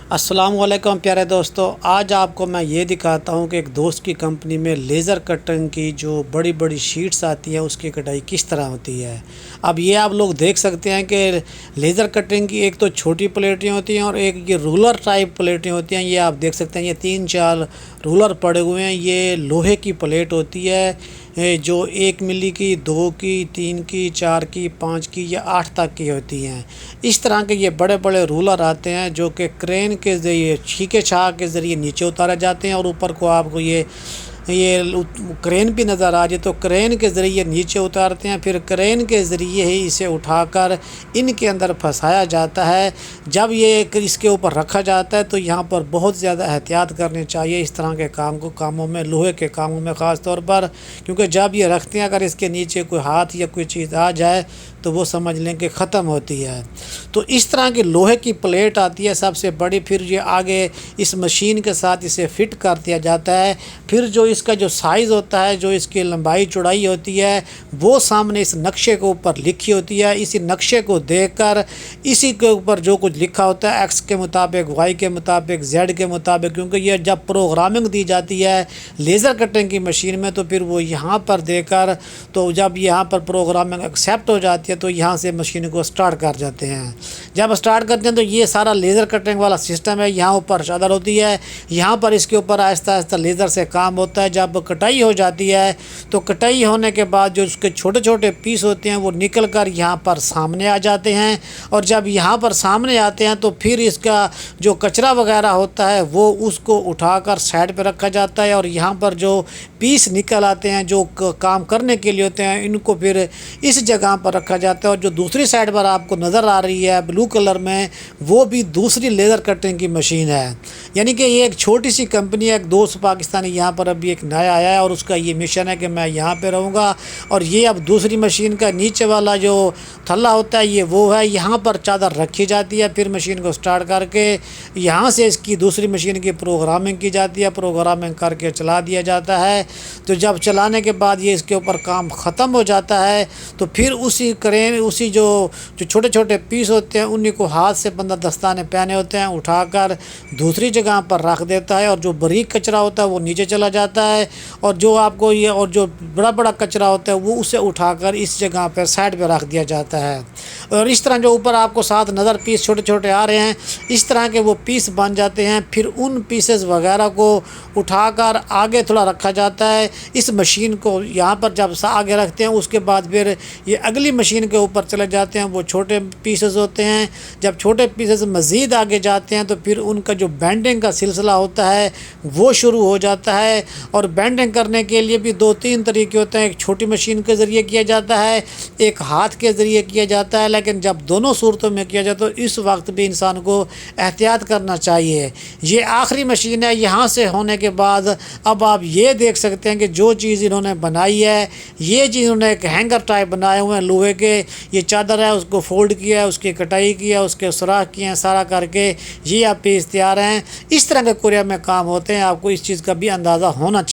अस्सलामुअलैकुम प्यारे दोस्तों, आज आपको मैं ये दिखाता हूँ कि एक दोस्त की कंपनी में लेज़र कटिंग की जो बड़ी बड़ी शीट्स आती हैं उसकी कटाई किस तरह होती है। अब ये आप लोग देख सकते हैं कि लेज़र कटिंग की एक तो छोटी प्लेटें होती हैं और एक ये रूलर टाइप प्लेटें होती हैं। ये आप देख सकते हैं, ये 3-4 रूलर पड़े हुए हैं। ये लोहे की प्लेट होती है जो 1 मिली की, 2 की, 3 की, 4 की, 5 की या 8 तक की होती हैं। इस तरह के ये बड़े बड़े रूलर आते हैं जो कि क्रेन के ज़रिए छीके छाह के ज़रिए नीचे उतारे जाते हैं और ऊपर को आपको ये क्रेन भी नज़र आ जाए तो क्रेन के ज़रिए नीचे उतारते हैं। फिर क्रेन के ज़रिए ही इसे उठाकर इनके अंदर फंसाया जाता है। जब ये इसके ऊपर रखा जाता है तो यहाँ पर बहुत ज़्यादा एहतियात करनी चाहिए इस तरह के कामों में, लोहे के कामों में ख़ास तौर पर, क्योंकि जब ये रखते हैं अगर इसके नीचे कोई हाथ या कोई चीज़ आ जाए तो वो समझ लें कि ख़त्म होती है। तो इस तरह की लोहे की प्लेट आती है सबसे बड़ी। फिर ये आगे इस मशीन के साथ इसे फिट कर दिया जाता है। फिर जो इसका जो साइज़ होता है, जो इसकी लंबाई चौड़ाई होती है, वो सामने इस नक्शे के ऊपर लिखी होती है। इसी नक्शे को देखकर इसी के ऊपर जो कुछ लिखा होता है एक्स के मुताबिक, वाई के मुताबिक, जेड के मुताबिक, क्योंकि ये जब प्रोग्रामिंग दी जाती है लेज़र कटिंग की मशीन में तो फिर वो यहाँ पर देकर, तो जब यहाँ पर प्रोग्रामिंग एक्सेप्ट हो जाती है तो यहाँ से मशीन को स्टार्ट कर जाते हैं। जब स्टार्ट करते हैं तो ये सारा लेज़र कटिंग वाला सिस्टम है। यहाँ ऊपर चादर होती है, यहाँ पर इसके ऊपर आहिस्ता आहिस्ता लेज़र से काम होता है। जब कटाई हो जाती है तो कटाई होने के बाद जो उसके छोटे छोटे पीस होते हैं वो निकल कर यहाँ पर सामने आ जाते हैं। और जब यहाँ पर सामने आते हैं तो फिर इसका जो कचरा वगैरह होता है वो उसको उठाकर साइड पर रखा जाता है। और यहाँ पर जो पीस निकल आते हैं जो काम करने के लिए होते हैं, इनको फिर इस जगह पर रखा जाता है। और जो दूसरी साइड पर आपको नज़र आ रही है ब्लू कलर में, वो भी दूसरी लेज़र कटिंग की मशीन है। यानी कि ये एक छोटी सी कंपनी है। एक दोस्त पाकिस्तानी यहाँ पर अभी एक नया आया है और उसका ये मिशन है कि मैं यहाँ पे रहूँगा। और ये अब दूसरी मशीन का नीचे वाला जो थल्ला होता है ये वो है, यहाँ पर चादर रखी जाती है। फिर मशीन को स्टार्ट करके यहाँ से इसकी दूसरी मशीन की प्रोग्रामिंग की जाती है, प्रोग्रामिंग करके चला दिया जाता है। तो जब चलाने के बाद ये इसके ऊपर काम ख़त्म हो जाता है तो फिर उसी जो छोटे छोटे पीस होते हैं उन्हीं को हाथ से बंदा दस्ताने पहने होते हैं उठाकर दूसरी जगह पर रख देता है। और जो बारीक कचरा होता है वो नीचे चला जाता है और जो आपको ये और जो बड़ा बड़ा कचरा होता है वो उसे उठाकर इस जगह पर साइड पर रख दिया जाता है। और इस तरह जो ऊपर आपको 7 नज़र पीस छोटे छोटे आ रहे हैं, इस तरह के वो पीस बन जाते हैं। फिर उन पीसेस वगैरह को उठाकर आगे थोड़ा रखा जाता है। इस मशीन को यहाँ पर जब आगे रखते हैं उसके बाद फिर ये अगली मशीन के ऊपर चले जाते हैं। वो छोटे पीसेस होते हैं। जब छोटे पीसेस मज़ीद आगे जाते हैं तो फिर उनका जो बेंडिंग का सिलसिला होता है वो शुरू हो जाता है। और बेंडिंग करने के लिए भी 2-3 तरीके होते हैं। एक छोटी मशीन के ज़रिए किया जाता है, एक हाथ के ज़रिए किया जाता है। लेकिन जब दोनों सूरतों में किया जाए तो इस वक्त भी इंसान को एहतियात करना चाहिए। ये आखिरी मशीन है। यहाँ से होने के बाद अब आप ये देख सकते हैं कि जो चीज़ इन्होंने बनाई है, ये चीज़ इन्होंने एक हैंगर टाइप बनाए हुए हैं लोहे के। ये चादर है, उसको फोल्ड किया है, उसकी कटाई किया, उसके सुराख किए हैं, सारा करके ये आप पीस तैयार हैं। इस तरह के कोरिया में काम होते हैं। आपको इस चीज़ का भी अंदाज़ा होना